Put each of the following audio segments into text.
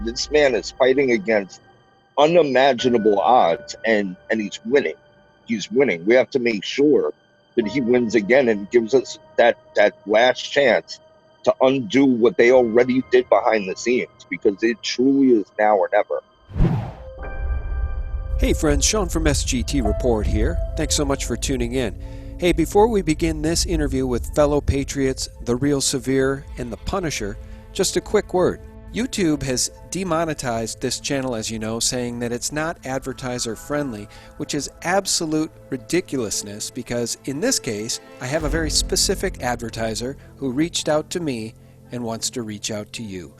This man is fighting against unimaginable odds, and he's winning. He's winning. We have to make sure that he wins again and gives us that last chance to undo what they already did behind the scenes, because it truly is now or never. Hey friends, Sean from SGT Report here. Thanks so much for tuning in. Hey, before we begin this interview with fellow patriots, the real Severe and the Punisher, just a quick word. YouTube has demonetized this channel, as you know, saying that it's not advertiser friendly, which is absolute ridiculousness because in this case, I have a very specific advertiser who reached out to me and wants to reach out to you.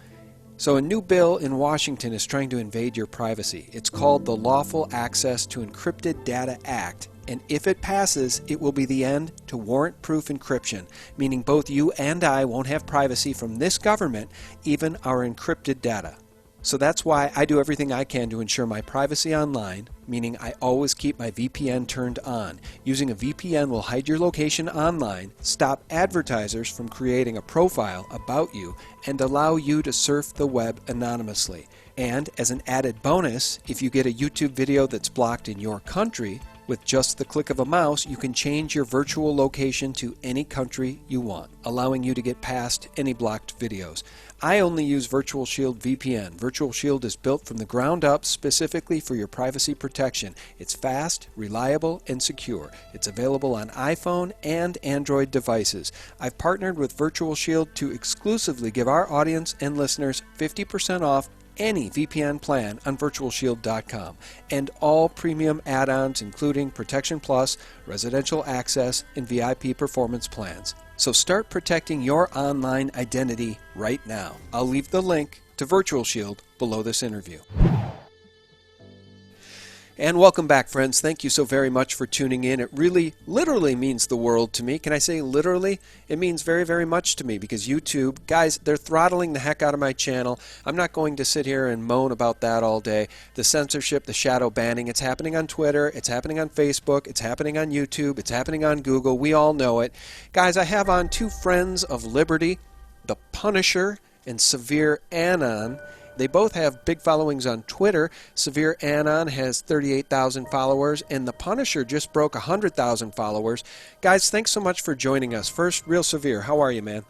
So a new bill in Washington is trying to invade your privacy. It's called the Lawful Access to Encrypted Data Act, and if it passes, it will be the end to warrant-proof encryption, meaning both you and I won't have privacy from this government, even our encrypted data. So that's why I do everything I can to ensure my privacy online, meaning I always keep my VPN turned on. Using a VPN will hide your location online, stop advertisers from creating a profile about you, and allow you to surf the web anonymously. And as an added bonus, if you get a YouTube video that's blocked in your country, with just the click of a mouse, you can change your virtual location to any country you want, allowing you to get past any blocked videos. I only use Virtual Shield VPN. Virtual Shield is built from the ground up specifically for your privacy protection. It's fast, reliable, and secure. It's available on iPhone and Android devices. I've partnered with Virtual Shield to exclusively give our audience and listeners 50% off any VPN plan on virtualshield.com, and all premium add-ons including Protection Plus, Residential Access, and VIP performance plans. So start protecting your online identity right now. I'll leave the link to Virtual Shield below this interview. And welcome back, friends. Thank you so very much for tuning in. It really, literally means the world to me. Can I say literally? It means very, very much to me because YouTube, guys, they're throttling the heck out of my channel. I'm not going to sit here and moan about that all day. The censorship, the shadow banning, it's happening on Twitter, it's happening on Facebook, it's happening on YouTube, it's happening on Google. We all know it. Guys, I have on two friends of liberty, The Punisher and Severe Anon. They both have big followings on Twitter. Severe Anon has 38,000 followers, and The Punisher just broke 100,000 followers. Guys, thanks so much for joining us. First, Real Severe, how are you, man?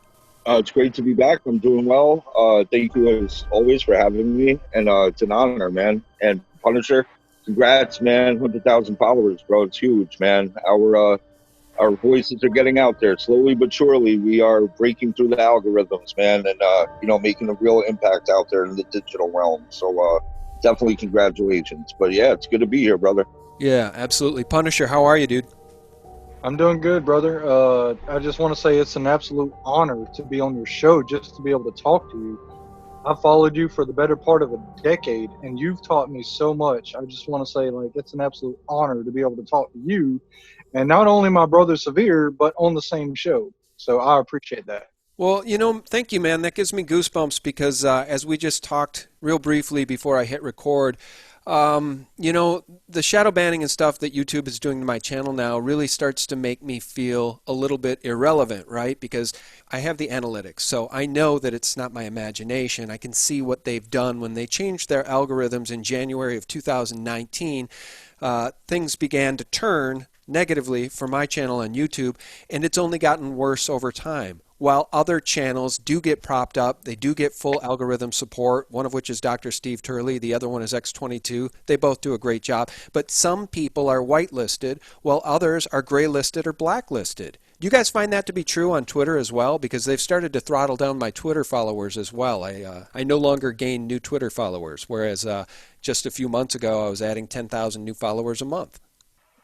It's great to be back. I'm doing well. Thank you as always for having me, and it's an honor, man. And Punisher, congrats, man. 100,000 followers, bro. It's huge, man. Our voices are getting out there slowly but surely. We are breaking through the algorithms, man, and making a real impact out there in the digital realm. So definitely congratulations. But yeah, it's good to be here, brother. Yeah, absolutely. Punisher, how are you, dude? I'm doing good, brother. I just want to say it's an absolute honor to be on your show, just to be able to talk to you. I followed you for the better part of a decade, and you've taught me so much. I just want to say, it's an absolute honor to be able to talk to you, and not only my brother Severe, but on the same show. So I appreciate that. Well, thank you, man. That gives me goosebumps because as we just talked real briefly before I hit record, the shadow banning and stuff that YouTube is doing to my channel now really starts to make me feel a little bit irrelevant, right? Because I have the analytics, so I know that it's not my imagination. I can see what they've done when they changed their algorithms in January of 2019. Things began to turn negatively for my channel on YouTube, and it's only gotten worse over time. While other channels do get propped up, they do get full algorithm support, one of which is Dr. Steve Turley, the other one is X22. They both do a great job. But some people are whitelisted, while others are graylisted or blacklisted. Do you guys find that to be true on Twitter as well? Because they've started to throttle down my Twitter followers as well. I no longer gain new Twitter followers, whereas just a few months ago I was adding 10,000 new followers a month.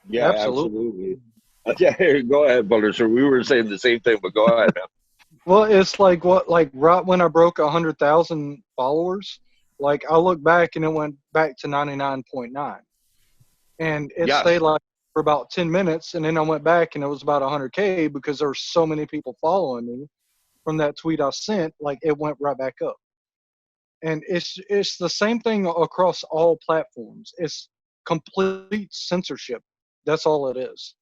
Yeah, absolutely. Yeah, go ahead, Punisher. We were saying the same thing, but go ahead, man. Well, it's right when I broke 100,000 followers, I look back and it went back to 99.9, and it stayed for about 10 minutes, and then I went back and it was about 100K because there were so many people following me from that tweet I sent. It went right back up, and it's the same thing across all platforms. It's complete censorship. That's all it is.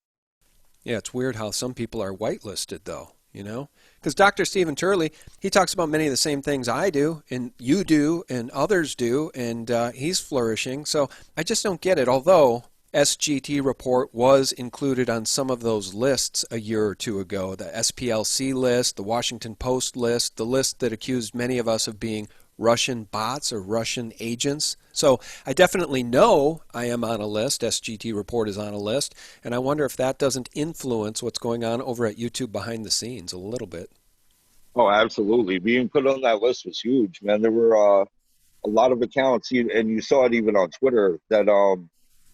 Yeah, it's weird how some people are whitelisted, though. you know? Because Dr. Stephen Turley, he talks about many of the same things I do, and you do, and others do, and he's flourishing. So I just don't get it. Although SGT Report was included on some of those lists a year or two ago, the SPLC list, the Washington Post list, the list that accused many of us of being Russian bots or Russian agents. So I definitely know I am on a list. SGT Report is on a list. And I wonder if that doesn't influence what's going on over at YouTube behind the scenes a little bit. Oh, absolutely. Being put on that list was huge, man. There were a lot of accounts, and you saw it even on Twitter, that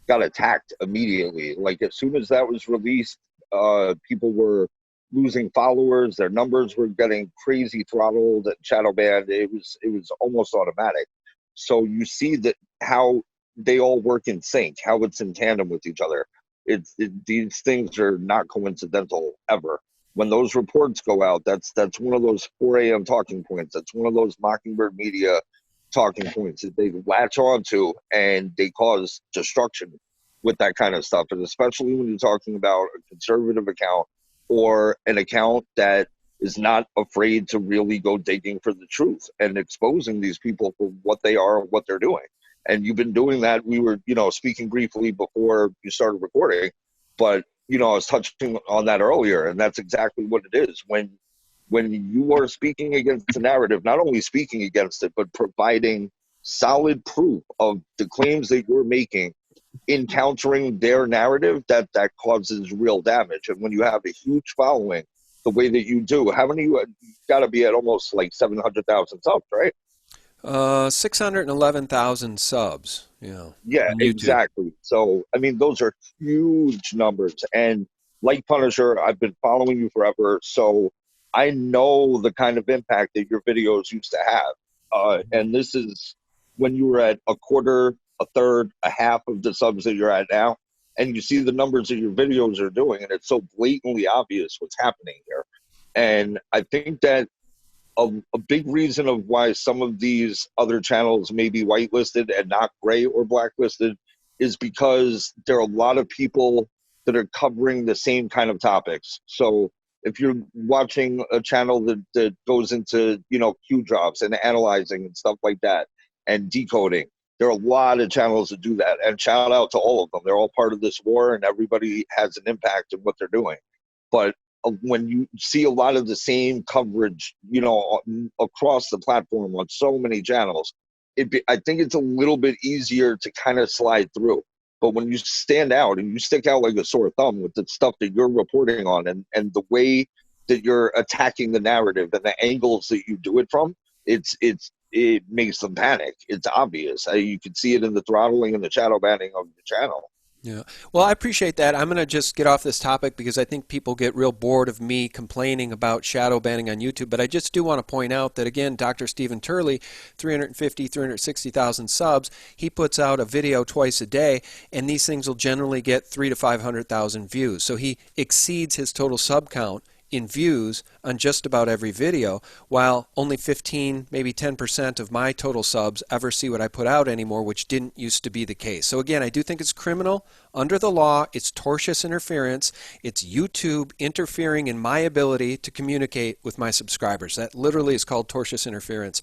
got attacked immediately. Like as soon as that was released, people were losing followers. Their numbers were getting crazy throttled and shadow banned. It was almost automatic. So you see that how they all work in sync, how it's in tandem with each other. These things are not coincidental ever. When those reports go out, that's one of those 4 a.m. talking points. That's one of those Mockingbird Media talking points that they latch onto, and they cause destruction with that kind of stuff. And especially when you're talking about a conservative account or an account that is not afraid to really go digging for the truth and exposing these people for what they are, what they're doing. And you've been doing that. We were, speaking briefly before you started recording, but, I was touching on that earlier, and that's exactly what it is. When you are speaking against the narrative, not only speaking against it, but providing solid proof of the claims that you're making in countering their narrative, that causes real damage. And when you have a huge following the way that you do, how many you got to be at almost like 700,000 subs, right? 611,000 subs. Yeah, exactly. So, I mean, those are huge numbers. And like Punisher, I've been following you forever. So I know the kind of impact that your videos used to have. And this is when you were at a quarter, a third, a half of the subs that you're at now. And you see the numbers that your videos are doing, and it's so blatantly obvious what's happening here. And I think that a big reason of why some of these other channels may be whitelisted and not gray or blacklisted is because there are a lot of people that are covering the same kind of topics. So if you're watching a channel that goes into, Q drops and analyzing and stuff like that and decoding, there are a lot of channels that do that. And shout out to all of them. They're all part of this war, and everybody has an impact in what they're doing. But when you see a lot of the same coverage, across the platform on so many channels, I think it's a little bit easier to kind of slide through. But when you stand out and you stick out like a sore thumb with the stuff that you're reporting on, and the way that you're attacking the narrative and the angles that you do it from, it makes them panic. It's obvious. You can see it in the throttling and the shadow banning of the channel. Yeah. Well, I appreciate that. I'm going to just get off this topic because I think people get real bored of me complaining about shadow banning on YouTube. But I just do want to point out that, again, Dr. Stephen Turley, 360,000 subs, he puts out a video twice a day, and these things will generally get 300,000 to 500,000 views. So he exceeds his total sub count in views on just about every video, while only 15, maybe 10% of my total subs ever see what I put out anymore, which didn't used to be the case. So again, I do think it's criminal under the law. It's tortious interference. It's YouTube interfering in my ability to communicate with my subscribers. That literally is called tortious interference,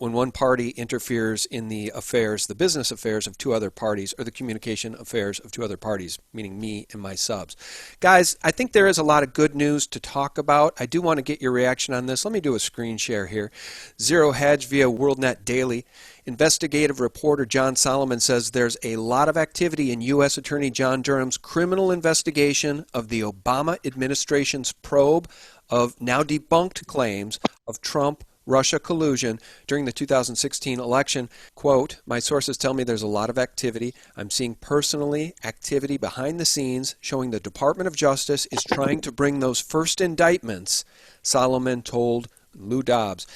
when one party interferes in the affairs, the business affairs of two other parties, or the communication affairs of two other parties, meaning me and my subs. Guys, I think there is a lot of good news to talk about. I do want to get your reaction on this. Let me do a screen share here. Zero Hedge via WorldNet Daily. Investigative reporter John Solomon says there's a lot of activity in U.S. Attorney John Durham's criminal investigation of the Obama administration's probe of now debunked claims of Trump-Russia collusion during the 2016 election. Quote, my sources tell me there's a lot of activity. I'm seeing personally activity behind the scenes showing the Department of Justice is trying to bring those first indictments, Solomon told Lou Dobbs.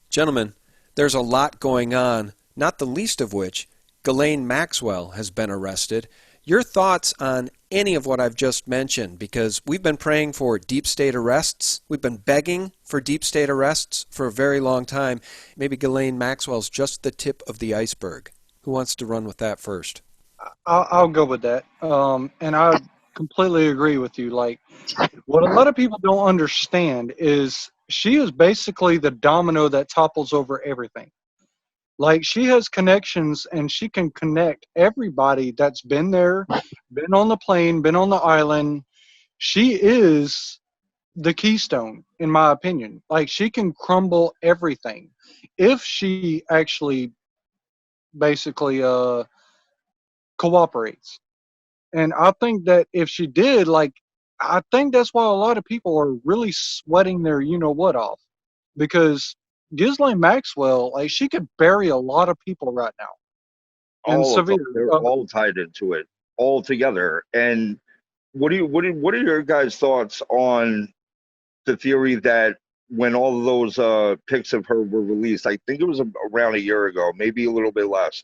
Gentlemen, there's a lot going on, not the least of which Ghislaine Maxwell has been arrested. Your thoughts on any of what I've just mentioned, because we've been praying for deep state arrests. We've been begging for deep state arrests for a very long time. Maybe Ghislaine Maxwell's just the tip of the iceberg. Who wants to run with that first? I'll go with that. And completely agree with you. Like, what a lot of people don't understand is she is basically the domino that topples over everything. Like, she has connections and she can connect everybody that's been there, been on the plane, been on the island. She is the keystone, in my opinion. Like, she can crumble everything if she actually basically cooperates. And I think that if she did, like, I think that's why a lot of people are really sweating their you know what off, because Ghislaine Maxwell, like, she could bury a lot of people right now. And All of them, Severe, they're all tied into it, all together. And what are your guys' thoughts on the theory that when all of those pics of her were released, I think it was around a year ago, maybe a little bit less,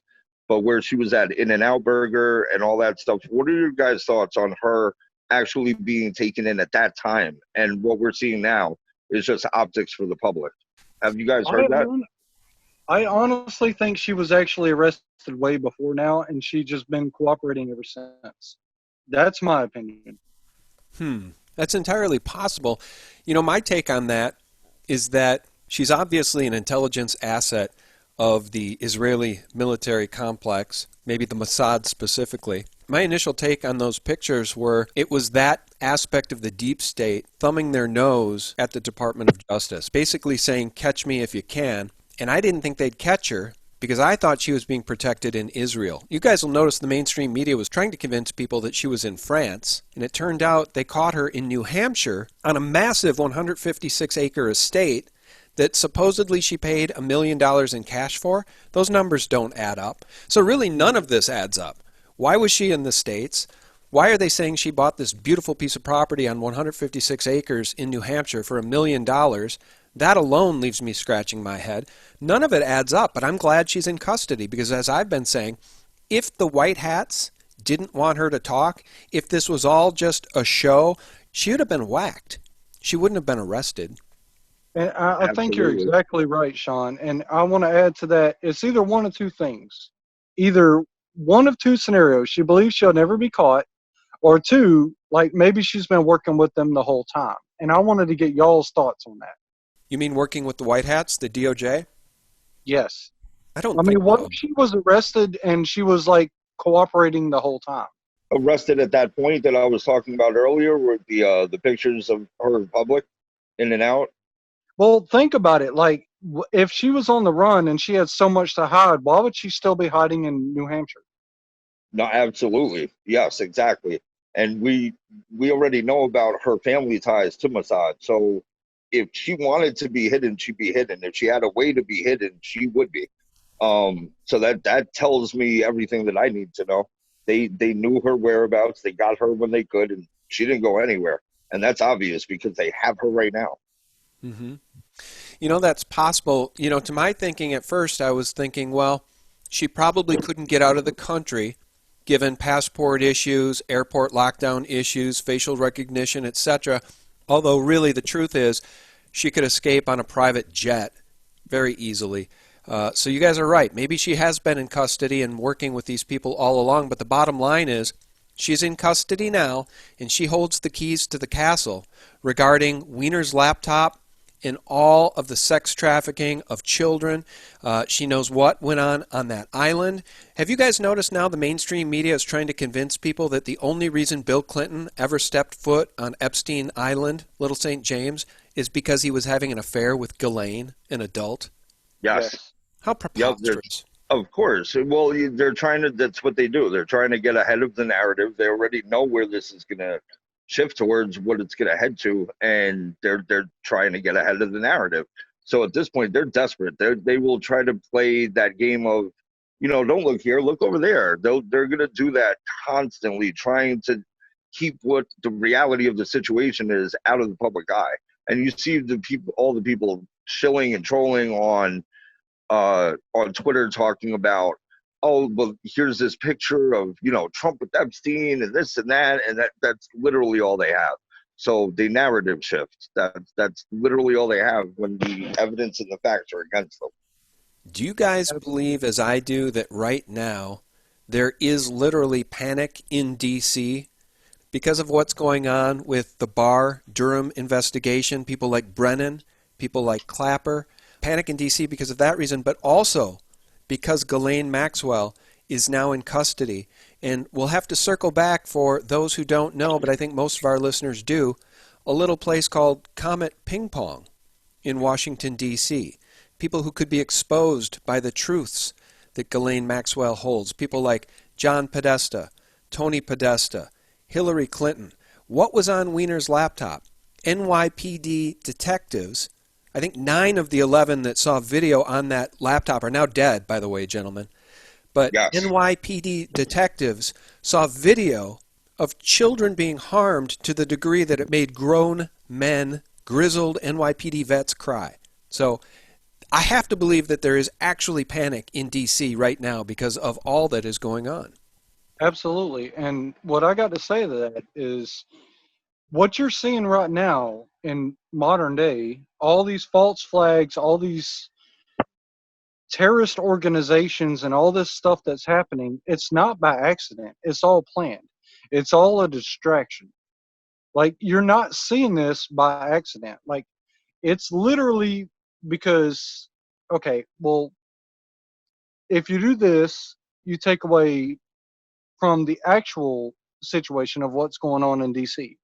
but where she was at In-N-Out Burger and all that stuff, what are your guys' thoughts on her actually being taken in at that time? And what we're seeing now is just optics for the public. Have you guys heard that? I honestly think she was actually arrested way before now, and she just been cooperating ever since. That's my opinion. That's entirely possible. You know, my take on that is that she's obviously an intelligence asset of the Israeli military complex, maybe the Mossad specifically. My initial take on those pictures were it was that aspect of the deep state thumbing their nose at the Department of Justice, basically saying, catch me if you can. And I didn't think they'd catch her because I thought she was being protected in Israel. You guys will notice the mainstream media was trying to convince people that she was in France, and it turned out they caught her in New Hampshire on a massive 156-acre estate that supposedly she paid $1 million in cash for. Those numbers don't add up. So really none of this adds up. Why was she in the States? Why are they saying she bought this beautiful piece of property on 156 acres in New Hampshire for $1 million? That alone leaves me scratching my head. None of it adds up, but I'm glad she's in custody because, as I've been saying, if the white hats didn't want her to talk, if this was all just a show, she would have been whacked. She wouldn't have been arrested. And I think you're exactly right, Sean. And I want to add to that, it's either one of two things. Either one of two scenarios. She believes she'll never be caught, or two, like maybe she's been working with them the whole time. And I wanted to get y'all's thoughts on that. You mean working with the white hats, the DOJ? Yes. I mean, what if she was arrested and she was like cooperating the whole time? Arrested at that point that I was talking about earlier with the pictures of her in public, in and out. Well, think about it. Like, if she was on the run and she had so much to hide, why would she still be hiding in New Hampshire? No, absolutely. Yes, exactly. And we already know about her family ties to Mossad. So if she wanted to be hidden, she'd be hidden. If she had a way to be hidden, she would be. So that tells me everything that I need to know. They knew her whereabouts. They got her when they could, and she didn't go anywhere. And that's obvious because they have her right now. Mm-hmm. You know, that's possible. You know, to my thinking at first, I was thinking, well, she probably couldn't get out of the country given passport issues, airport lockdown issues, facial recognition, etc. Although really the truth is she could escape on a private jet very easily. So you guys are right. Maybe she has been in custody and working with these people all along, but the bottom line is she's in custody now, and she holds the keys to the castle regarding Wiener's laptop and all of the sex trafficking of children. She knows what went on that island. Have you guys noticed now the mainstream media is trying to convince people that the only reason Bill Clinton ever stepped foot on Epstein Island, Little St. James, is because he was having an affair with Ghislaine, an adult? Yes. How preposterous. Of course. Well, they're trying to, that's what they do. They're trying to get ahead of the narrative. They already know where this is going to shift towards, what it's going to head to, and they're trying to get ahead of the narrative. So at this point, they're desperate. They will try to play that game of, you know, don't look here, look over there. They're going to do that constantly, trying to keep what the reality of the situation is out of the public eye. And you see all the people shilling and trolling on Twitter talking about, oh, well, here's this picture of, you know, Trump with Epstein and this and that's literally all they have. So the narrative shift, that's literally all they have when the evidence and the facts are against them. Do you guys believe, as I do, that right now there is literally panic in D.C. because of what's going on with the Barr-Durham investigation, people like Brennan, people like Clapper, panic in D.C. because of that reason, but also because Ghislaine Maxwell is now in custody. And we'll have to circle back for those who don't know, but I think most of our listeners do, a little place called Comet Ping Pong in Washington, D.C. People who could be exposed by the truths that Ghislaine Maxwell holds. People like John Podesta, Tony Podesta, Hillary Clinton. What was on Weiner's laptop? NYPD detectives, I think 9 of the 11 that saw video on that laptop are now dead, by the way, gentlemen. But yes. NYPD detectives saw video of children being harmed to the degree that it made grown men, grizzled NYPD vets cry. So I have to believe that there is actually panic in D.C. right now because of all that is going on. Absolutely. And what I got to say to that is what you're seeing right now in modern day, all these false flags, all these terrorist organizations and all this stuff that's happening, it's not by accident. It's all planned. It's all a distraction. Like, you're not seeing this by accident. Like, it's literally because, okay, well, if you do this, you take away from the actual situation of what's going on in DC.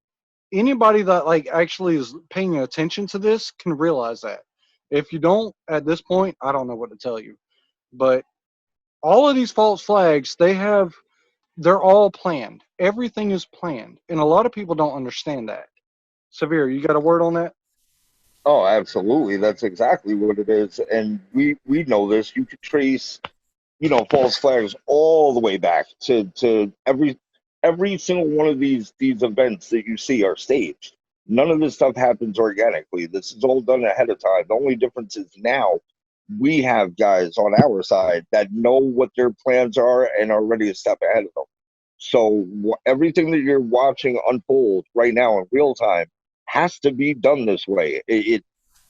Anybody that like actually is paying attention to this can realize that. If you don't, at this point, I don't know what to tell you. But all of these false flags, they're all planned. Everything is planned. And a lot of people don't understand that. Severe, you got a word on that? Oh, absolutely. That's exactly what it is. And we know this. You could trace, false flags all the way back to every single one of these events that you see are staged. None of this stuff happens organically. This is all done ahead of time. The only difference is now we have guys on our side that know what their plans are and are ready to step ahead of them. So everything that you're watching unfold right now in real time has to be done this way.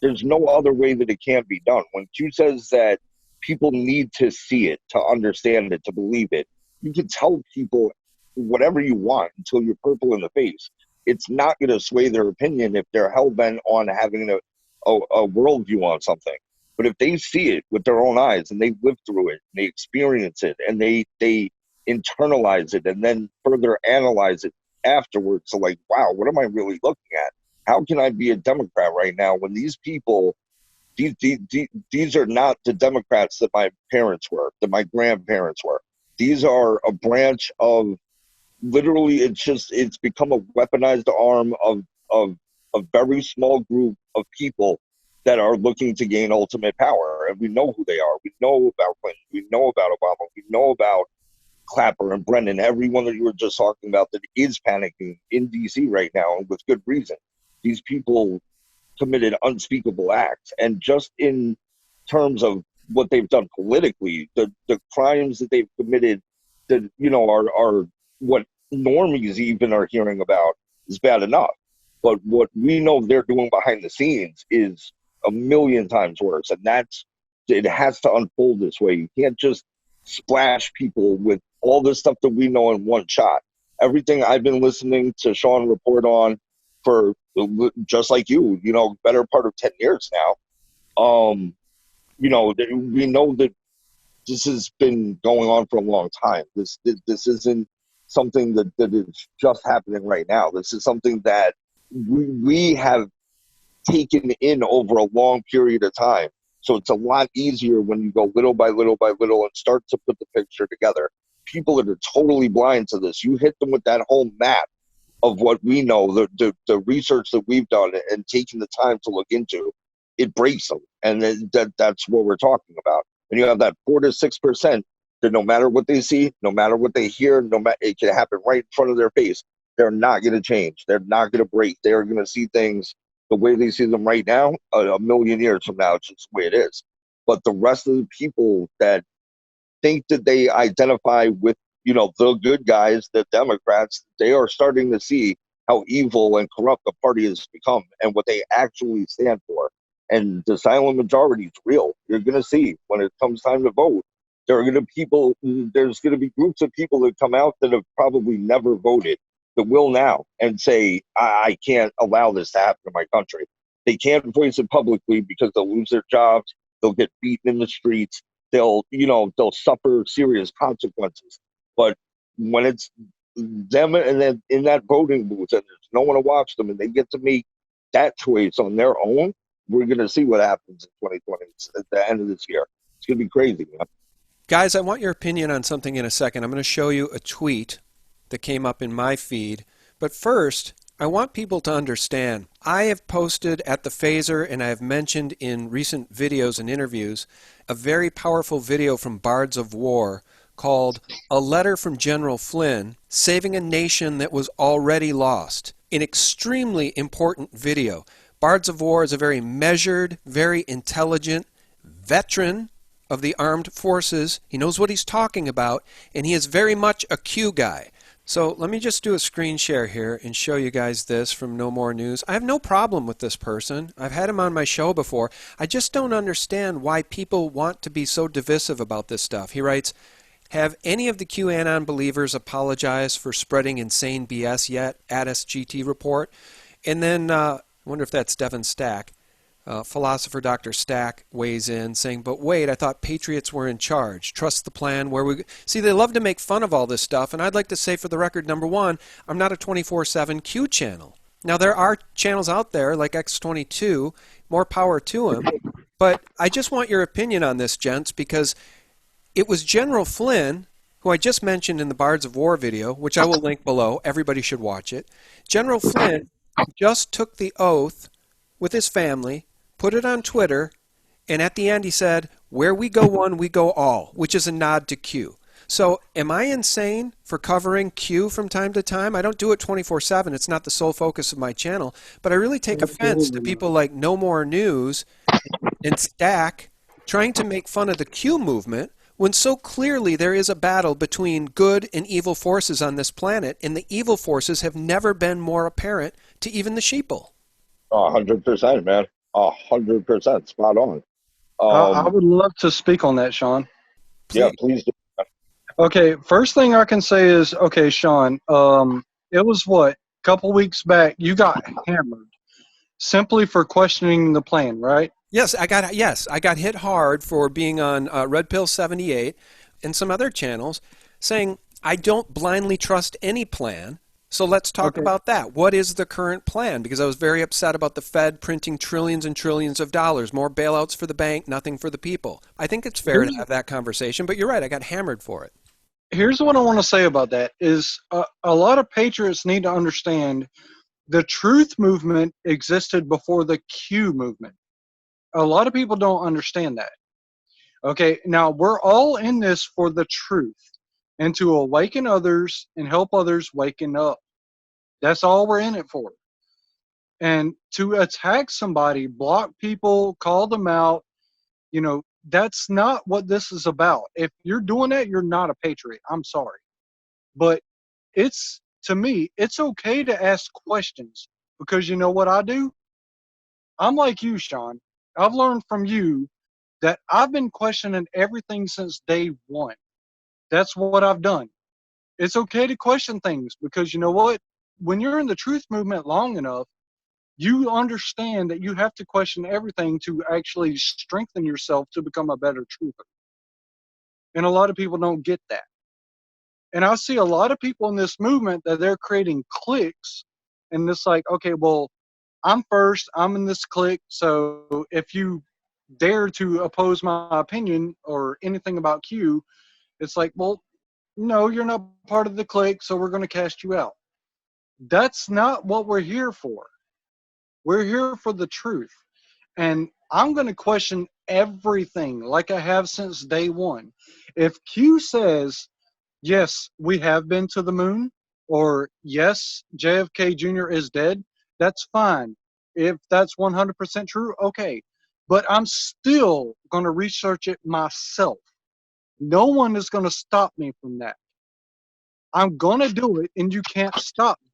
There's no other way that it can't be done. When Q says that people need to see it, to understand it, to believe it, you can tell people whatever you want until you're purple in the face. It's not going to sway their opinion if they're hell-bent on having a worldview on something. But if they see it with their own eyes and they live through it, and they experience it, and they internalize it and then further analyze it afterwards, so like, wow, what am I really looking at? How can I be a Democrat right now when these people, these are not the Democrats that my parents were, that my grandparents were. These are a branch of, literally, it's become a weaponized arm of a very small group of people that are looking to gain ultimate power. And we know who they are. We know about Clinton. We know about Obama. We know about Clapper and Brennan, everyone that you were just talking about that is panicking in DC right now, and with good reason. These people committed unspeakable acts. And just in terms of what they've done politically, the crimes that they've committed that, are what normies even are hearing about is bad enough. But what we know they're doing behind the scenes is a million times worse. And it has to unfold this way. You can't just splash people with all this stuff that we know in one shot. Everything I've been listening to Sean report on for, just like you, better part of 10 years now. We know that this has been going on for a long time. This isn't something that is just happening right now. This is something that we have taken in over a long period of time. So it's a lot easier when you go little by little by little and start to put the picture together. People that are totally blind to this, you hit them with that whole map of what we know, the research that we've done and taking the time to look into, it breaks them. And that's what we're talking about. And you have that 4 to 6% that no matter what they see, no matter what they hear, it can happen right in front of their face. They're not going to change. They're not going to break. They're going to see things the way they see them right now. A million years from now, it's just the way it is. But the rest of the people that think that they identify with, the good guys, the Democrats, they are starting to see how evil and corrupt the party has become and what they actually stand for. And the silent majority is real. You're going to see when it comes time to vote, there's going to be groups of people that come out that have probably never voted, the will now and say, I can't allow this to happen in my country. They can't voice it publicly because they'll lose their jobs. They'll get beaten in the streets. They'll suffer serious consequences. But when it's them and then in that voting booth and there's no one to watch them and they get to make that choice on their own, we're going to see what happens in 2020 at the end of this year. It's going to be crazy, man. Guys, I want your opinion on something in a second. I'm going to show you a tweet that came up in my feed. But first, I want people to understand. I have posted at the Phaser, and I have mentioned in recent videos and interviews, a very powerful video from Bards of War called A Letter from General Flynn, Saving a Nation That Was Already Lost. An extremely important video. Bards of War is a very measured, very intelligent veteran of the armed forces. He knows what he's talking about, and he is very much a Q guy. So let me just do a screen share here and show you guys this from No More News. I have no problem with this person. I've had him on my show before. I just don't understand why people want to be so divisive about this stuff. He writes, have any of the QAnon believers apologized for spreading insane BS yet at SGT Report? And then, I wonder if that's Devin Stack. Philosopher Dr. Stack weighs in saying, but wait, I thought patriots were in charge. Trust the plan. See, they love to make fun of all this stuff, and I'd like to say for the record, number one, I'm not a 24/7 Q channel. Now, there are channels out there like X22, more power to them, but I just want your opinion on this, gents, because it was General Flynn, who I just mentioned in the Bards of War video, which I will link below. Everybody should watch it. General Flynn just took the oath with his family, put it on Twitter, and at the end he said, where we go one, we go all, which is a nod to Q. So am I insane for covering Q from time to time? I don't do it 24/7. It's not the sole focus of my channel. But I really take offense to people like No More News and Stack trying to make fun of the Q movement when so clearly there is a battle between good and evil forces on this planet, and the evil forces have never been more apparent to even the sheeple. 100%, man. 100%, spot on. I would love to speak on that, Sean. Yeah, please do. Okay, first thing I can say is, okay, Sean, it was a couple weeks back, you got hammered simply for questioning the plan, right? Yes, I got hit hard for being on Red Pill 78 and some other channels saying I don't blindly trust any plan. So let's talk about that. What is the current plan? Because I was very upset about the Fed printing trillions and trillions of dollars, more bailouts for the bank, nothing for the people. I think it's fair to have that conversation, but you're right, I got hammered for it. Here's what I want to say about that is a lot of patriots need to understand the truth movement existed before the Q movement. A lot of people don't understand that. Okay, now we're all in this for the truth and to awaken others and help others waken up. That's all we're in it for. And to attack somebody, block people, call them out, that's not what this is about. If you're doing that, you're not a patriot. I'm sorry. But to me, it's okay to ask questions because you know what I do? I'm like you, Sean. I've learned from you that I've been questioning everything since day one. That's what I've done. It's okay to question things because you know what? When you're in the truth movement long enough, you understand that you have to question everything to actually strengthen yourself to become a better truther. And a lot of people don't get that. And I see a lot of people in this movement that they're creating cliques and it's like, okay, well, I'm first, I'm in this clique, so if you dare to oppose my opinion or anything about Q, it's like, well, no, you're not part of the clique, so we're going to cast you out. That's not what we're here for. We're here for the truth. And I'm going to question everything like I have since day one. If Q says, yes, we have been to the moon, or yes, JFK Jr. is dead, that's fine. If that's 100% true, okay. But I'm still going to research it myself. No one is going to stop me from that. I'm going to do it, and you can't stop me.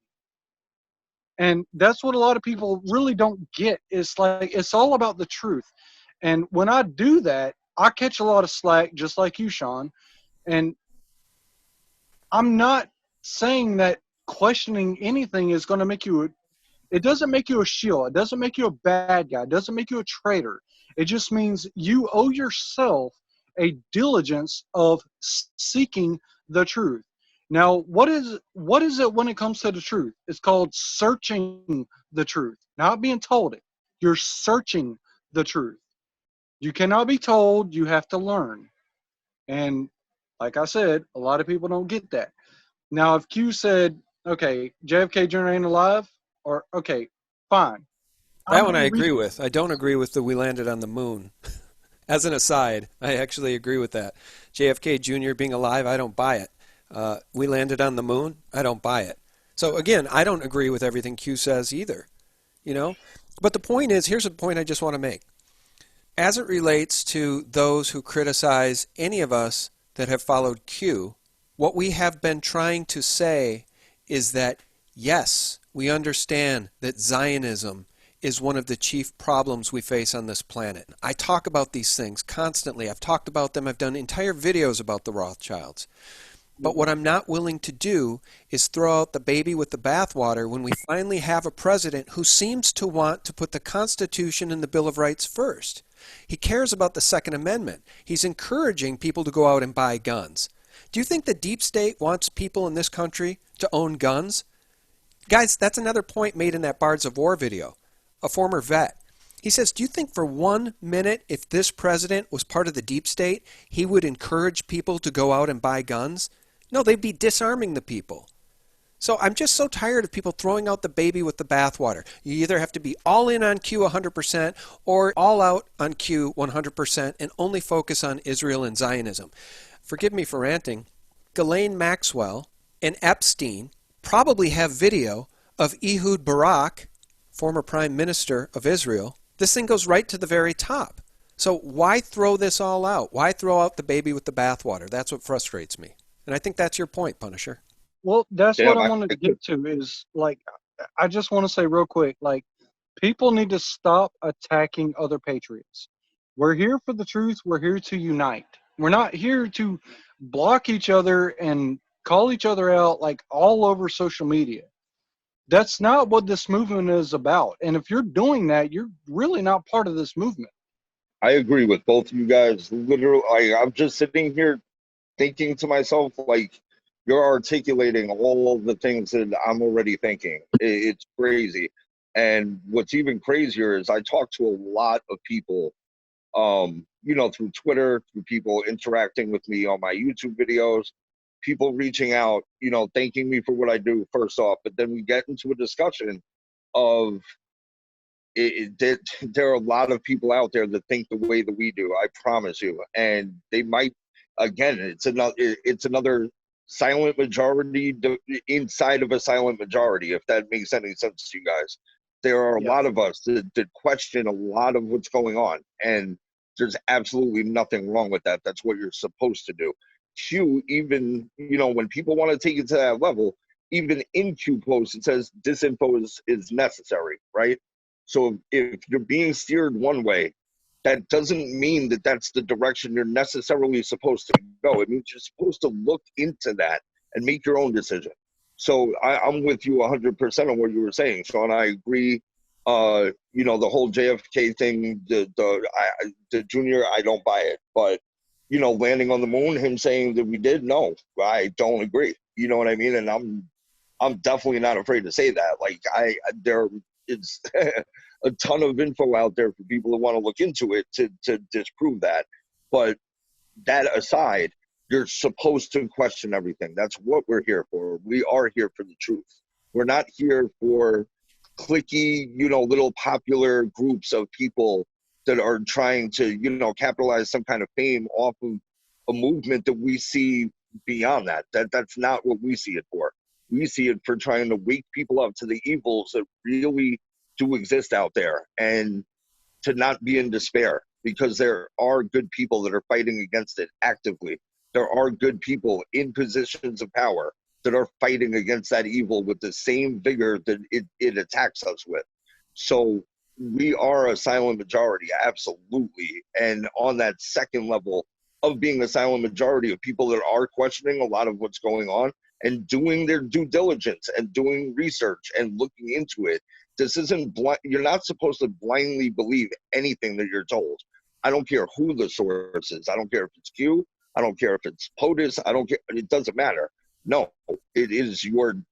And that's what a lot of people really don't get. It's like, it's all about the truth. And when I do that, I catch a lot of slack, just like you, Sean. And I'm not saying that questioning anything is going to make you, it doesn't make you a shield. It doesn't make you a bad guy. It doesn't make you a traitor. It just means you owe yourself a diligence of seeking the truth. Now, what is it when it comes to the truth? It's called searching the truth, not being told it. You're searching the truth. You cannot be told, you have to learn. And like I said, a lot of people don't get that. Now, if Q said, okay, JFK Jr. ain't alive, or okay, fine. That one I agree with. I don't agree with the we landed on the moon. As an aside, I actually agree with that. JFK Jr. being alive, I don't buy it. We landed on the moon, I don't buy it. So again, I don't agree with everything Q says either. You know? But the point is, here's the point I just want to make. As it relates to those who criticize any of us that have followed Q, what we have been trying to say is that, yes, we understand that Zionism is one of the chief problems we face on this planet. I talk about these things constantly. I've talked about them. I've done entire videos about the Rothschilds. But what I'm not willing to do is throw out the baby with the bathwater when we finally have a president who seems to want to put the Constitution and the Bill of Rights first. He cares about the Second Amendment. He's encouraging people to go out and buy guns. Do you think the deep state wants people in this country to own guns? Guys, that's another point made in that Bards of War video. A former vet. He says, do you think for 1 minute, if this president was part of the deep state, he would encourage people to go out and buy guns? No, they'd be disarming the people. So I'm just so tired of people throwing out the baby with the bathwater. You either have to be all in on Q 100% or all out on Q 100% and only focus on Israel and Zionism. Forgive me for ranting. Ghislaine Maxwell and Epstein probably have video of Ehud Barak, former prime minister of Israel. This thing goes right to the very top. So why throw this all out? Why throw out the baby with the bathwater? That's what frustrates me. And I think that's your point, Punisher. Well, that's what I wanted to get to is, like, I just want to say real quick, like, people need to stop attacking other patriots. We're here for the truth. We're here to unite. We're not here to block each other and call each other out, like, all over social media. That's not what this movement is about. And if you're doing that, you're really not part of this movement. I agree with both of you guys. Literally, I'm just sitting here thinking to myself, like, you're articulating all of the things that I'm already thinking. It's crazy. And what's even crazier is I talk to a lot of people, you know, through Twitter, through people interacting with me on my YouTube videos, people reaching out, you know, thanking me for what I do, first off. But then we get into a discussion of there are a lot of people out there that think the way that we do, I promise you. And they might, again, it's another silent majority inside of a silent majority, if that makes any sense to you guys. There are a lot of us that question a lot of what's going on, and there's absolutely nothing wrong with that. That's what you're supposed to do. Q, even, you know, when people want to take it to that level, even in Q posts, it says disinfo is necessary, right? So if you're being steered one way, that doesn't mean that that's the direction you're necessarily supposed to go. It means you're supposed to look into that and make your own decision. So I'm with you 100% on what you were saying, Sean. I agree. You know, the whole JFK thing, the junior, I don't buy it. But, you know, landing on the moon, him saying that we did, no, I don't agree. You know what I mean? And I'm definitely not afraid to say that. Like, there is a ton of info out there for people who want to look into it to disprove that. But that aside, you're supposed to question everything. That's what we're here for. We are here for the truth. We're not here for cliquey, you know, little popular groups of people that are trying to, you know, capitalize some kind of fame off of a movement that we see beyond that. That's not what we see it for. We see it for trying to wake people up to the evils that really do exist out there, and to not be in despair, because there are good people that are fighting against it actively. There are good people in positions of power that are fighting against that evil with the same vigor that it attacks us with. So we are a silent majority, absolutely. And on that second level of being a silent majority of people that are questioning a lot of what's going on, and doing their due diligence and doing research and looking into it. This isn't you're not supposed to blindly believe anything that you're told. I don't care who the source is. I don't care if it's Q. I don't care if it's POTUS. I don't care. It doesn't matter. No, it is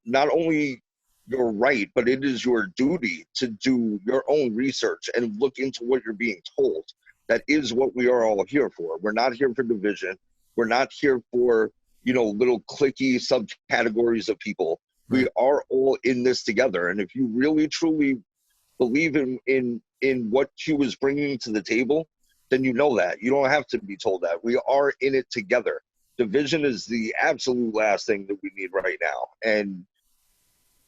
not only your right, but it is your duty to do your own research and look into what you're being told. That is what we are all here for. We're not here for division. We're not here for, little cliquey subcategories of people. Right. We are all in this together. And if you really truly believe in what Q is bringing to the table, then you know that. You don't have to be told that. We are in it together. Division is the absolute last thing that we need right now. And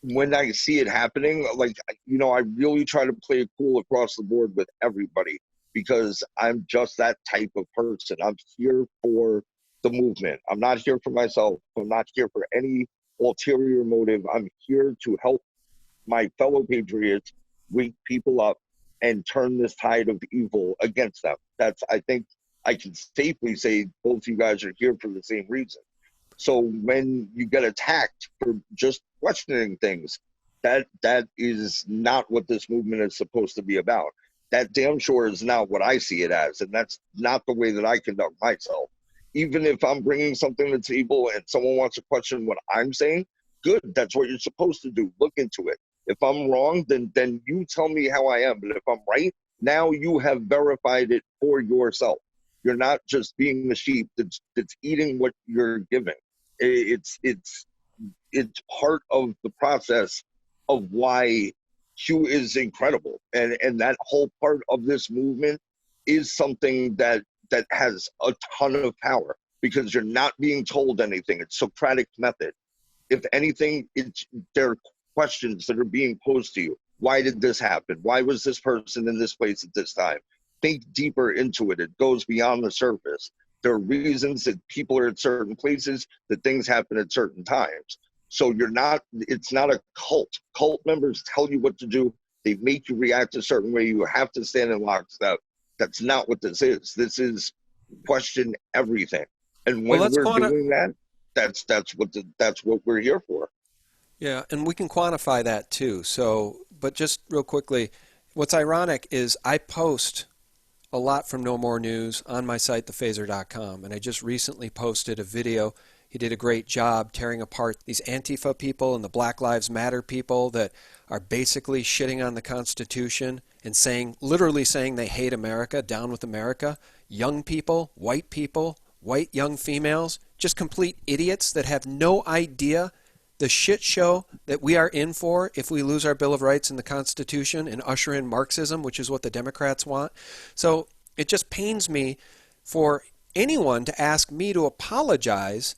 when I see it happening, I really try to play it cool across the board with everybody, because I'm just that type of person. I'm here for the movement. I'm not here for myself. I'm not here for any ulterior motive. I'm here to help my fellow patriots wake people up and turn this tide of evil against them. I think I can safely say both you guys are here for the same reason. So when you get attacked for just questioning things, that is not what this movement is supposed to be about. That damn sure is not what I see it as, and that's not the way that I conduct myself. Even if I'm bringing something to the table and someone wants to question what I'm saying, good, that's what you're supposed to do. Look into it. If I'm wrong, then you tell me how I am. But if I'm right, now you have verified it for yourself. You're not just being the sheep that's eating what you're giving. It's part of the process of why Q is incredible. And that whole part of this movement is something that has a ton of power, because you're not being told anything. It's Socratic method. If anything, there are questions that are being posed to you. Why did this happen? Why was this person in this place at this time? Think deeper into it. It goes beyond the surface. There are reasons that people are at certain places, that things happen at certain times. So it's not a cult. Cult members tell you what to do. They make you react a certain way. You have to stand in lockstep. That's not what this is. This is question everything. And when we're doing that, that's what we're here for. Yeah, and we can quantify that too. So, but just real quickly, what's ironic is I post a lot from No More News on my site, thephaser.com, and I just recently posted a video. He did a great job tearing apart these Antifa people and the Black Lives Matter people that are basically shitting on the Constitution and literally saying they hate America, down with America. Young people, white young females, just complete idiots that have no idea the shit show that we are in for if we lose our Bill of Rights and the Constitution and usher in Marxism, which is what the Democrats want. So it just pains me for anyone to ask me to apologize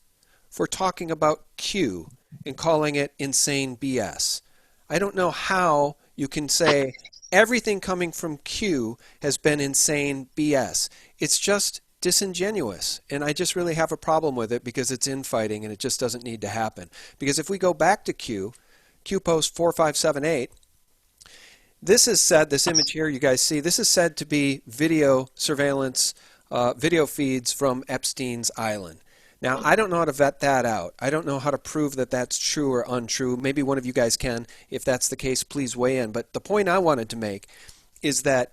for talking about Q and calling it insane BS. I don't know how you can say everything coming from Q has been insane BS. It's just disingenuous, and I just really have a problem with it because it's infighting and it just doesn't need to happen. Because if we go back to Q post 4578, this is said, this image here you guys see, this is said to be video surveillance, video feeds from Epstein's Island. Now, I don't know how to vet that out. I don't know how to prove that that's true or untrue. Maybe one of you guys can. If that's the case, please weigh in. But the point I wanted to make is that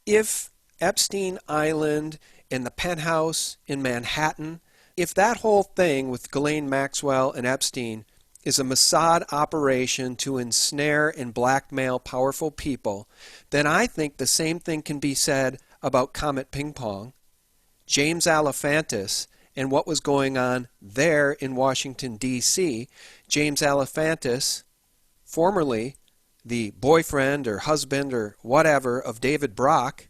if Epstein Island and the penthouse in Manhattan, if that whole thing with Ghislaine Maxwell and Epstein is a Mossad operation to ensnare and blackmail powerful people, then I think the same thing can be said about Comet Ping Pong, James Alefantis, and what was going on there in Washington, D.C. James Alefantis, formerly the boyfriend or husband or whatever of David Brock,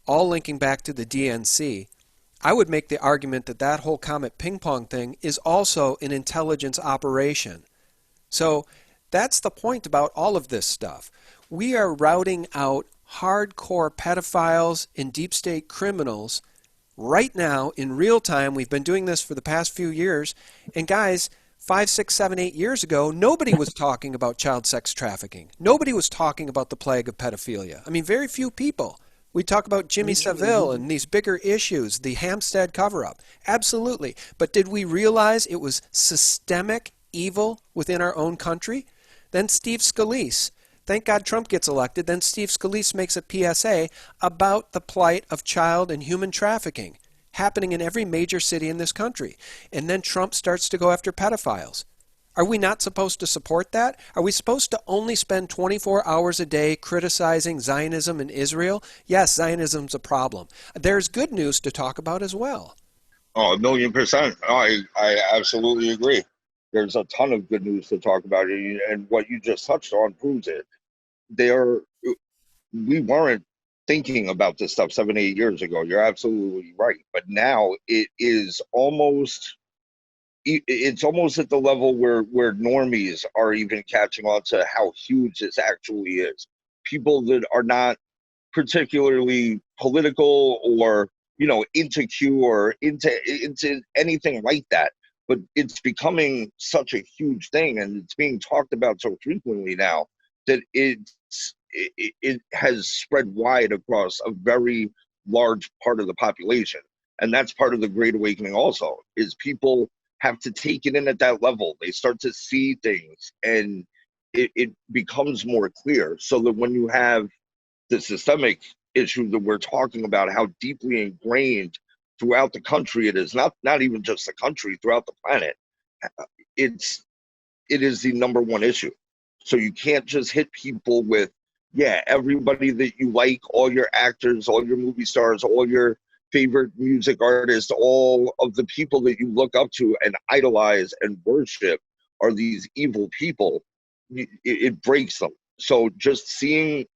all linking back to the DNC. I would make the argument that that whole Comet Ping Pong thing is also an intelligence operation. So that's the point about all of this stuff. We are routing out hardcore pedophiles and deep state criminals right now in real time. We've been doing this for the past few years. And guys, 5, 6, 7, 8 years ago, nobody was talking about child sex trafficking. Nobody was talking about the plague of pedophilia. I mean, very few people. We talk about Jimmy Savile and these bigger issues, the Hampstead cover-up. Absolutely. But did we realize it was systemic evil within our own country? Then Steve Scalise. Thank God Trump gets elected. Then Steve Scalise makes a PSA about the plight of child and human trafficking happening in every major city in this country. And then Trump starts to go after pedophiles. Are we not supposed to support that? Are we supposed to only spend 24 hours a day criticizing Zionism and Israel? Yes, Zionism's a problem. There's good news to talk about as well. Oh, 1,000,000%. I absolutely agree. There's a ton of good news to talk about, and what you just touched on proves it. We weren't thinking about this stuff 7, 8 years ago. You're absolutely right. But now it's almost at the level where normies are even catching on to how huge this actually is. People that are not particularly political or into Q or into anything like that, but it's becoming such a huge thing, and it's being talked about so frequently now that it has spread wide across a very large part of the population. And that's part of the Great Awakening also, is people have to take it in at that level. They start to see things, and it becomes more clear, so that when you have the systemic issue that we're talking about, how deeply ingrained throughout the country it is, not even just the country, throughout the planet, it is the number one issue. So you can't just hit people with, everybody that you like, all your actors, all your movie stars, all your favorite music artists, all of the people that you look up to and idolize and worship are these evil people. It breaks them. So just seeing,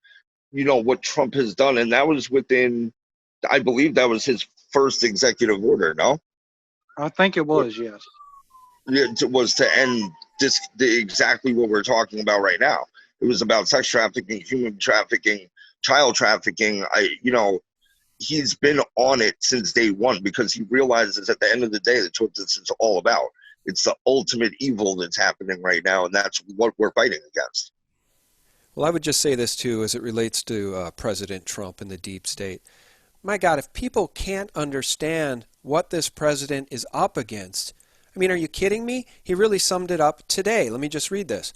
what Trump has done, and that was within, I believe that was his first executive order, no? I think it was, yes. It was to end exactly what we're talking about right now. It was about sex trafficking, human trafficking, child trafficking. He's been on it since day one, because he realizes at the end of the day, that's what this is all about. It's the ultimate evil that's happening right now, and that's what we're fighting against. Well, I would just say this, too, as it relates to President Trump and the deep state. My God, if people can't understand what this president is up against, I mean, are you kidding me? He really summed it up today. Let me just read this.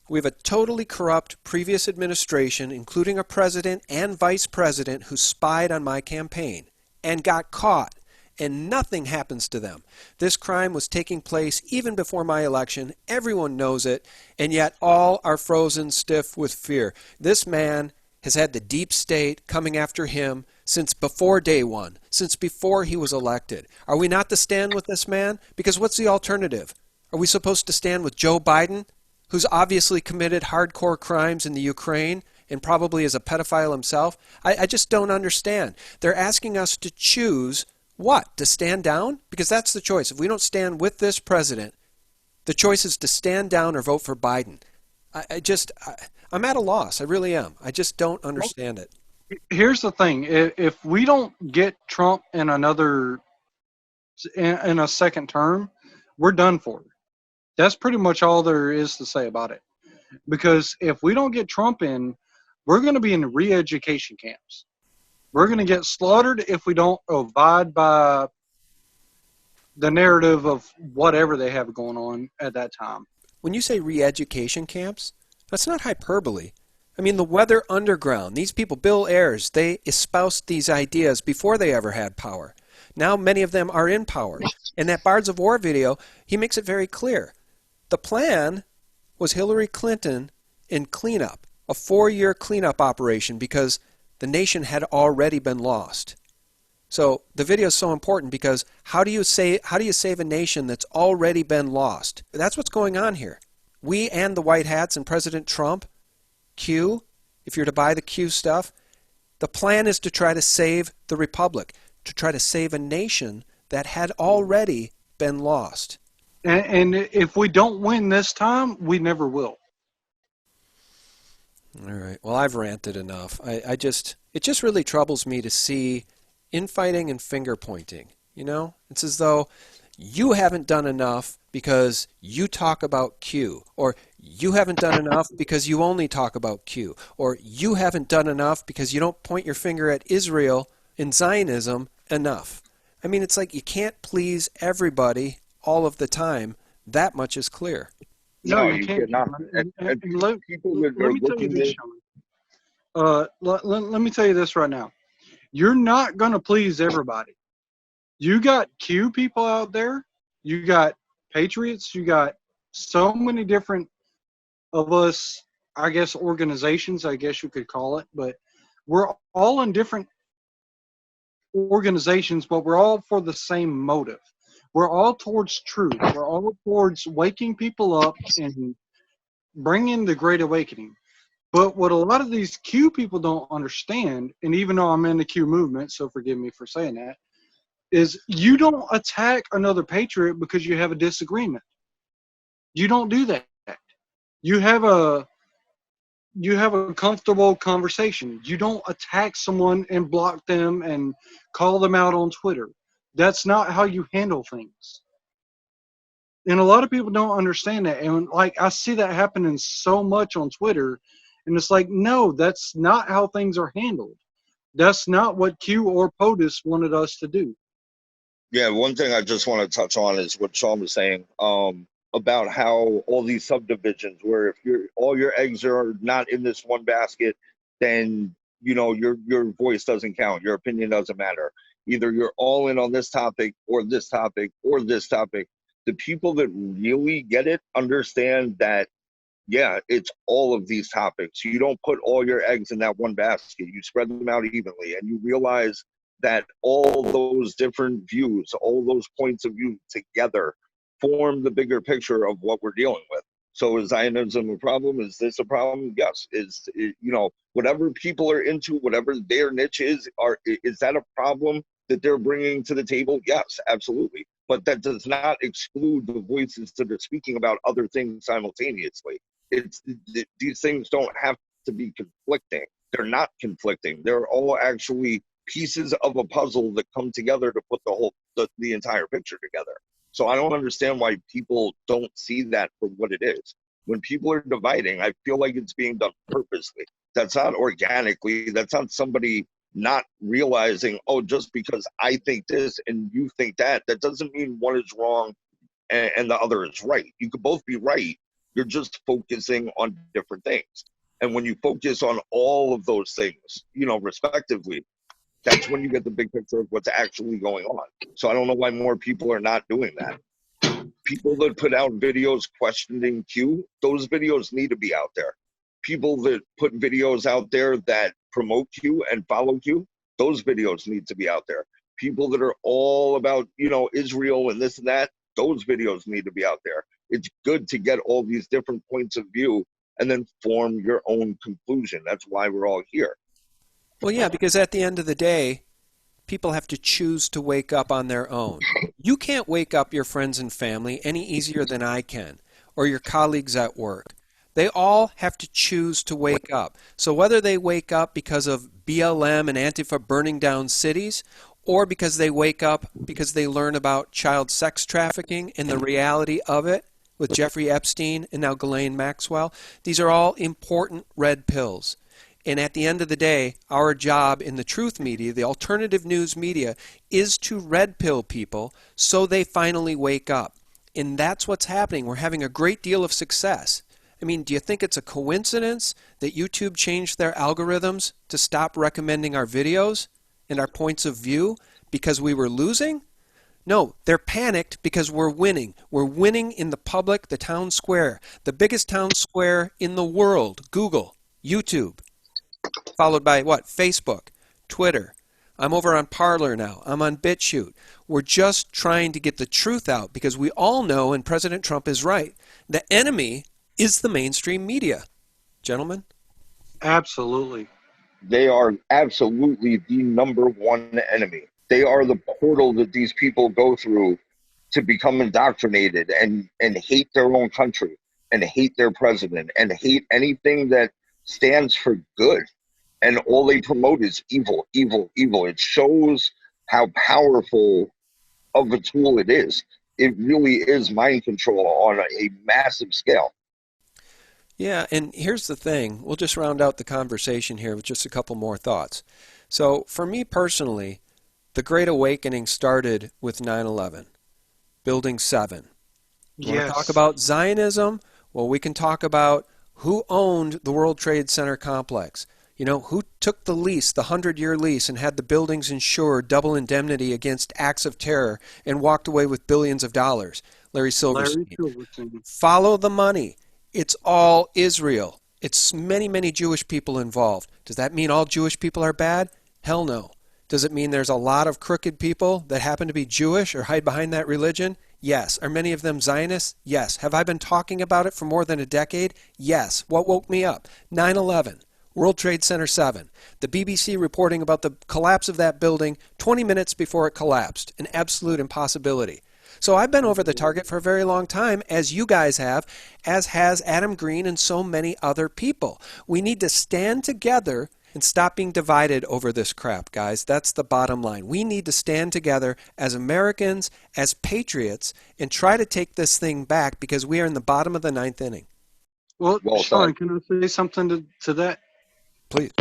We have a totally corrupt previous administration, including a president and vice president who spied on my campaign and got caught, and nothing happens to them. This crime was taking place even before my election. Everyone knows it, and yet all are frozen stiff with fear. This man has had the deep state coming after him since before day one, since before he was elected. Are we not to stand with this man? Because what's the alternative? Are we supposed to stand with Joe Biden, who's obviously committed hardcore crimes in the Ukraine and probably is a pedophile himself? I just don't understand. They're asking us to choose what? To stand down? Because that's the choice. If we don't stand with this president, the choice is to stand down or vote for Biden. I'm at a loss. I really am. I just don't understand it. Here's the thing. If we don't get Trump in a second term, we're done for. That's pretty much all there is to say about it. Because if we don't get Trump in, we're going to be in re-education camps. We're going to get slaughtered if we don't abide by the narrative of whatever they have going on at that time. When you say re-education camps, that's not hyperbole. I mean, the Weather Underground, these people, Bill Ayers, they espoused these ideas before they ever had power. Now many of them are in power. In that Bards of War video, he makes it very clear. The plan was Hillary Clinton in cleanup, a 4-year cleanup operation, because the nation had already been lost. So the video is so important, because how do you save a nation that's already been lost? That's what's going on here. We and the White Hats and President Trump, Q, if you're to buy the Q stuff, the plan is to try to save the republic, to try to save a nation that had already been lost. And if we don't win this time, we never will. All right. Well, I've ranted enough. It just really troubles me to see infighting and finger pointing. It's as though you haven't done enough because you talk about Q, or you haven't done enough because you only talk about Q, or you haven't done enough because you don't point your finger at Israel and Zionism enough. I mean, it's like you can't please everybody all of the time, That much is clear. No, No, you you can't. cannot. And people that Let are me tell you looking this, at, Sean. Let me tell you this right now. You're not going to please everybody. You got Q people out there. You got patriots. You got so many different of us, I guess, organizations, I guess you could call it. But we're all in different organizations, but we're all for the same motive. We're all towards truth. We're all towards waking people up and bringing the Great Awakening. But what a lot of these Q people don't understand, and even though I'm in the Q movement, so forgive me for saying that, is you don't attack another patriot because you have a disagreement. You don't do that. You have a comfortable conversation. You don't attack someone and block them and call them out on Twitter. That's not how you handle things. And a lot of people don't understand that. And like I see that happening so much on Twitter, and it's like, no, that's not how things are handled. That's not what Q or POTUS wanted us to do. yeah, one thing I just want to touch on is what Sean was saying about how all these subdivisions, where if all your eggs are not in this one basket, then your voice doesn't count, your opinion doesn't matter. Either you're all in on this topic or this topic or this topic. The people that really get it understand that, yeah, it's all of these topics. You don't put all your eggs in that one basket. You spread them out evenly, and you realize that all those different views, all those points of view together form the bigger picture of what we're dealing with. So is Zionism a problem? Is this a problem? Yes. Whatever people are into, whatever their niche is that a problem that they're bringing to the table? Yes, absolutely. But that does not exclude the voices that are speaking about other things simultaneously. These things don't have to be conflicting. They're not conflicting. They're all actually pieces of a puzzle that come together to put the entire picture together. So I don't understand why people don't see that for what it is. When people are dividing, I feel like it's being done purposely. That's not organically. That's not somebody not realizing, oh, just because I think this and you think that doesn't mean one is wrong and the other is right. You could both be right. You're just focusing on different things. And when you focus on all of those things, respectively, that's when you get the big picture of what's actually going on. So I don't know why more people are not doing that. People that put out videos questioning Q, those videos need to be out there. People that put videos out there that promote Q and follow Q, those videos need to be out there. People that are all about, Israel and this and that, those videos need to be out there. It's good to get all these different points of view and then form your own conclusion. That's why we're all here. Well, yeah, because at the end of the day, people have to choose to wake up on their own. You can't wake up your friends and family any easier than I can, or your colleagues at work. They all have to choose to wake up. So whether they wake up because of BLM and Antifa burning down cities, or because they wake up because they learn about child sex trafficking and the reality of it with Jeffrey Epstein and now Ghislaine Maxwell, these are all important red pills. And at the end of the day, our job in the truth media, the alternative news media, is to red pill people so they finally wake up. And that's what's happening. We're having a great deal of success. I mean, do you think it's a coincidence that YouTube changed their algorithms to stop recommending our videos and our points of view because we were losing? No, they're panicked because we're winning. We're winning in the public, the town square, the biggest town square in the world, Google, YouTube. Followed by what? Facebook, Twitter. I'm over on Parler now. I'm on BitChute. We're just trying to get the truth out because we all know, and President Trump is right, the enemy is the mainstream media. Gentlemen? Absolutely. They are absolutely the number one enemy. They are the portal that these people go through to become indoctrinated and hate their own country and hate their president and hate anything that stands for good. And all they promote is evil, evil, evil. It shows how powerful of a tool it is. It really is mind control on a massive scale. Yeah, and here's the thing. We'll just round out the conversation here with just a couple more thoughts. So for me personally, the Great Awakening started with 9/11, Building 7. You want to talk about Zionism? Well, we can talk about who owned the World Trade Center complex. You know, who took the lease, the 100-year lease, and had the buildings insured double indemnity against acts of terror and walked away with billions of dollars? Larry Silverstein. Follow the money. It's all Israel. It's many, many Jewish people involved. Does that mean all Jewish people are bad? Hell no. Does it mean there's a lot of crooked people that happen to be Jewish or hide behind that religion? Yes. Are many of them Zionists? Yes. Have I been talking about it for more than a decade? Yes. What woke me up? 9/11. World Trade Center 7. The BBC reporting about the collapse of that building 20 minutes before it collapsed. An absolute impossibility. So I've been over the target for a very long time, as you guys have, as has Adam Green and so many other people. We need to stand together and stop being divided over this crap, guys. That's the bottom line. We need to stand together as Americans, as patriots, and try to take this thing back because we are in the bottom of the 9th inning. Well Sean, can I say something to that? Please.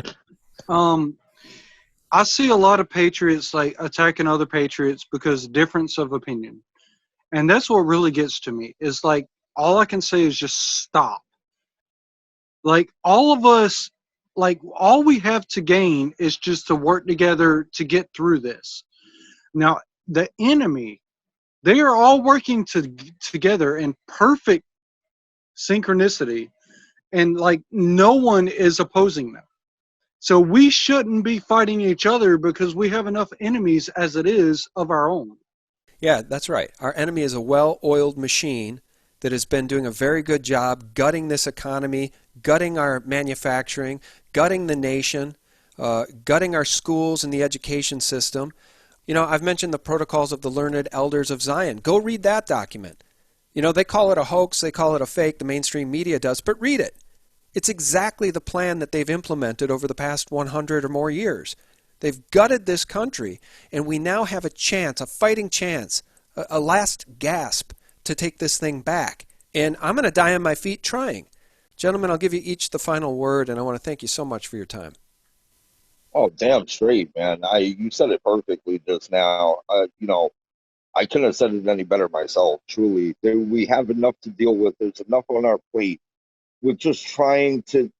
I see a lot of patriots like attacking other patriots because difference of opinion. And that's what really gets to me. Is like all I can say is just stop. Like all of us, like all we have to gain is just to work together to get through this. Now, the enemy, they are all working together in perfect synchronicity, and like no one is opposing them. So we shouldn't be fighting each other because we have enough enemies as it is of our own. Yeah, that's right. Our enemy is a well-oiled machine that has been doing a very good job gutting this economy, gutting our manufacturing, gutting the nation, gutting our schools and the education system. You know, I've mentioned the Protocols of the Learned Elders of Zion. Go read that document. You know, they call it a hoax, they call it a fake, the mainstream media does, but read it. It's exactly the plan that they've implemented over the past 100 or more years. They've gutted this country, and we now have a chance, a fighting chance, a last gasp to take this thing back. And I'm going to die on my feet trying. Gentlemen, I'll give you each the final word, and I want to thank you so much for your time. Oh, damn straight, man. You said it perfectly just now. You know, I couldn't have said it any better myself, truly. We have enough to deal with. There's enough on our plate. We're just trying and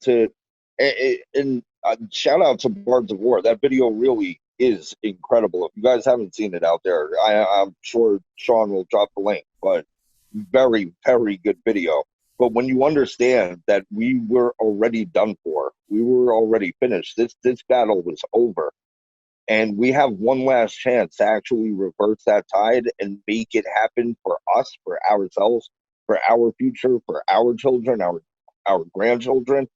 shout out to Bards of War. That video really is incredible. If you guys haven't seen it out there, I'm sure Sean will drop the link, but very, very good video. But when you understand that we were already done for, we were already finished, this battle was over. And we have one last chance to actually reverse that tide and make it happen for us, for ourselves, for our future, for our children, our grandchildren.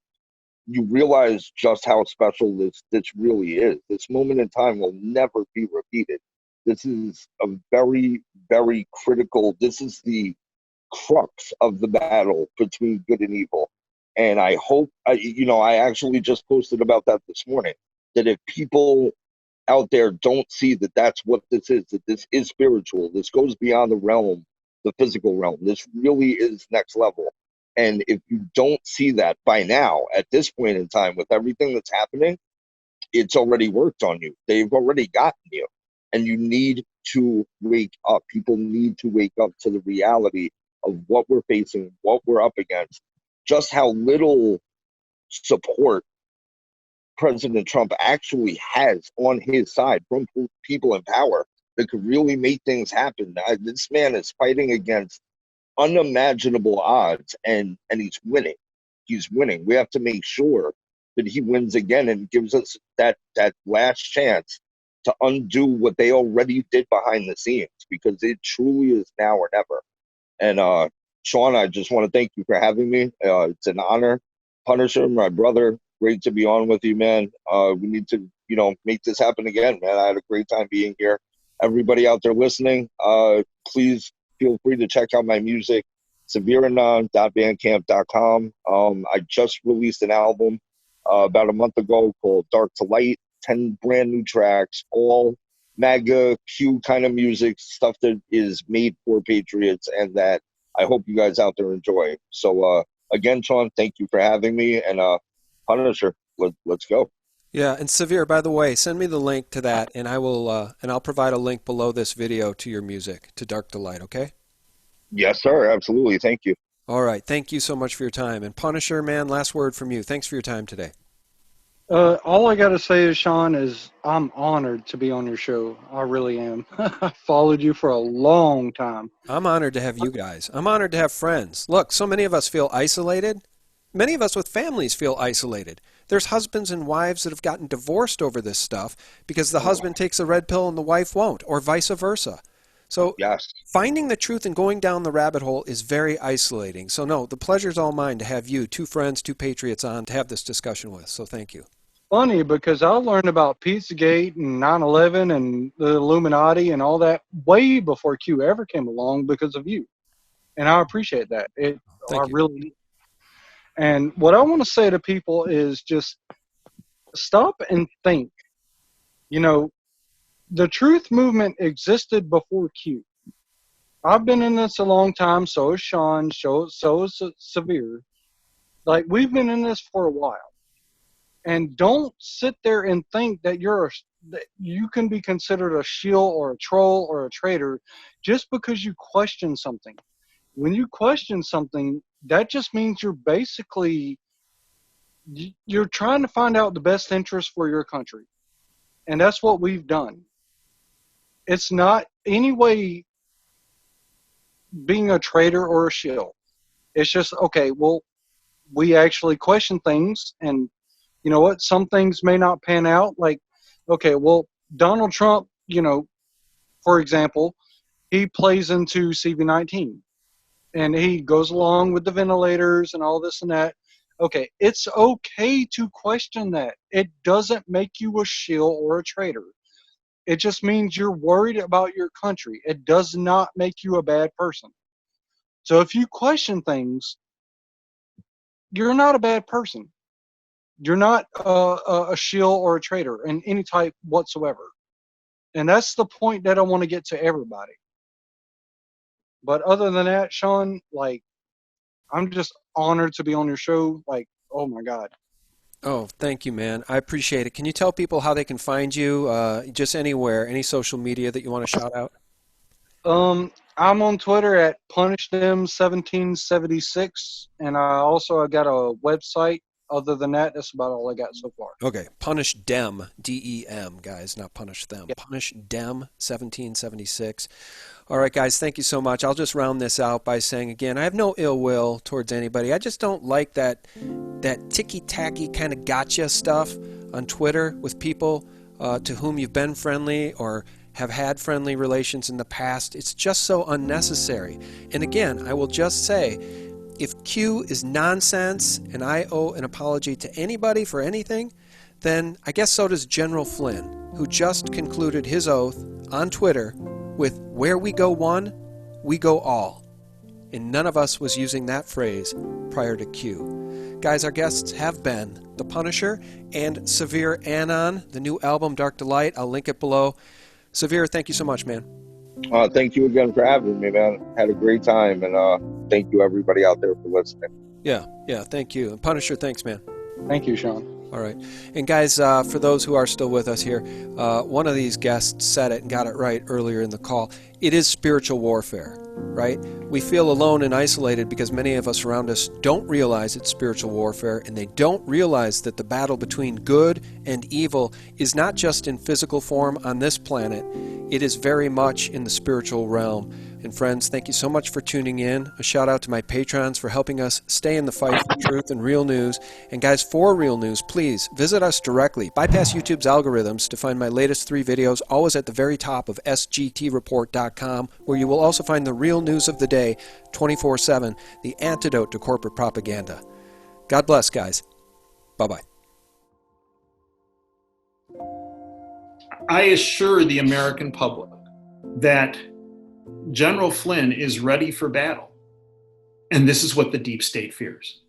You realize just how special this really is. This moment in time will never be repeated. This is a very, very critical, this is the crux of the battle between good and evil. And I hope, I actually just posted about that this morning, that if people out there don't see that that's what this is, that this is spiritual, this goes beyond the realm, the physical realm, this really is next level. And if you don't see that by now, at this point in time, with everything that's happening, it's already worked on you. They've already gotten you. And you need to wake up. People need to wake up to the reality of what we're facing, what we're up against, just how little support President Trump actually has on his side from people in power that could really make things happen. This man is fighting against unimaginable odds, and he's winning. He's winning. We have to make sure that he wins again and gives us that last chance to undo what they already did behind the scenes, because it truly is now or never. And Sean, I just want to thank you for having me. It's an honor. Punisher, my brother, great to be on with you, man. We need to, make this happen again, man. I had a great time being here. Everybody out there listening, please feel free to check out my music, severeanon.bandcamp.com. I just released an album about a month ago called Dark to Light, 10 brand new tracks, all MAGA, Q kind of music, stuff that is made for patriots and that I hope you guys out there enjoy. So again, Sean, thank you for having me, and Punisher, let's go. Yeah, and Severe, by the way, send me the link to that, and I'll provide a link below this video to your music, to Dark to Light, okay? Yes, sir. Absolutely. Thank you. All right. Thank you so much for your time. And Punisher, man, last word from you. Thanks for your time today. All I got to say is, Sean, is I'm honored to be on your show. I really am. I followed you for a long time. I'm honored to have you guys. I'm honored to have friends. Look, so many of us feel isolated. Many of us with families feel isolated. There's husbands and wives that have gotten divorced over this stuff because the husband takes a red pill and the wife won't, or vice versa. So yes, finding the truth and going down the rabbit hole is very isolating. So no, the pleasure's all mine to have you, two friends, two patriots on to have this discussion with. So thank you. Funny, because I learned about Pizzagate and 9/11 and the Illuminati and all that way before Q ever came along because of you. And I appreciate that. Thank you. Really. And what I want to say to people is just stop and think. You know, the truth movement existed before Q. I've been in this a long time, so is Sean, so is Severe. Like, we've been in this for a while. And don't sit there and think that that you can be considered a shill or a troll or a traitor just because you question something. When you question something, that just means you're trying to find out the best interest for your country. And that's what we've done. It's not any way being a traitor or a shill. It's just, okay, well, we actually question things, and you know what? Some things may not pan out. Like, okay, well, Donald Trump, for example, he plays into CV-19. And he goes along with the ventilators and all this and that. Okay, it's okay to question that. It doesn't make you a shill or a traitor. It just means you're worried about your country. It does not make you a bad person. So if you question things, you're not a bad person. You're not a shill or a traitor in any type whatsoever. And that's the point that I want to get to everybody. But other than that, Sean, like, I'm just honored to be on your show. Like, oh my God. Oh, thank you, man. I appreciate it. Can you tell people how they can find you, just anywhere, any social media that you want to shout out? I'm on Twitter at PunishThem1776, and I got a website. Other than that, that's about all I got so far. Okay, Punish Dem, D-E-M, guys, not Punish Them. Yep. Punish Dem 1776. All right, guys, thank you so much. I'll just round this out by saying again, I have no ill will towards anybody. I just don't like that ticky-tacky kind of gotcha stuff on Twitter with people to whom you've been friendly or have had friendly relations in the past. It's just so unnecessary. And again, I will just say, if Q is nonsense and I owe an apology to anybody for anything, then I guess so does General Flynn, who just concluded his oath on Twitter with, "Where we go one, we go all." And none of us was using that phrase prior to Q. Guys, our guests have been The Punisher and Severe Anon, the new album Dark Delight. I'll link it below. Severe, thank you so much, man. Thank you again for having me, man. Had a great time, and thank you everybody out there for listening. Yeah, thank you. And Punisher, thanks, man. Thank you, Sean. All right. And guys, for those who are still with us here, one of these guests said it and got it right earlier in the call. It is spiritual warfare, right? We feel alone and isolated because many of us around us don't realize it's spiritual warfare, and they don't realize that the battle between good and evil is not just in physical form on this planet. It is very much in the spiritual realm. And friends, thank you so much for tuning in. A shout out to my patrons for helping us stay in the fight for truth and real news. And guys, for real news, please visit us directly. Bypass YouTube's algorithms to find my latest 3 videos, always at the very top of SGTReport.com, where you will also find the real news of the day 24/7, the antidote to corporate propaganda. God bless, guys. Bye-bye. I assure the American public that General Flynn is ready for battle. And this is what the deep state fears.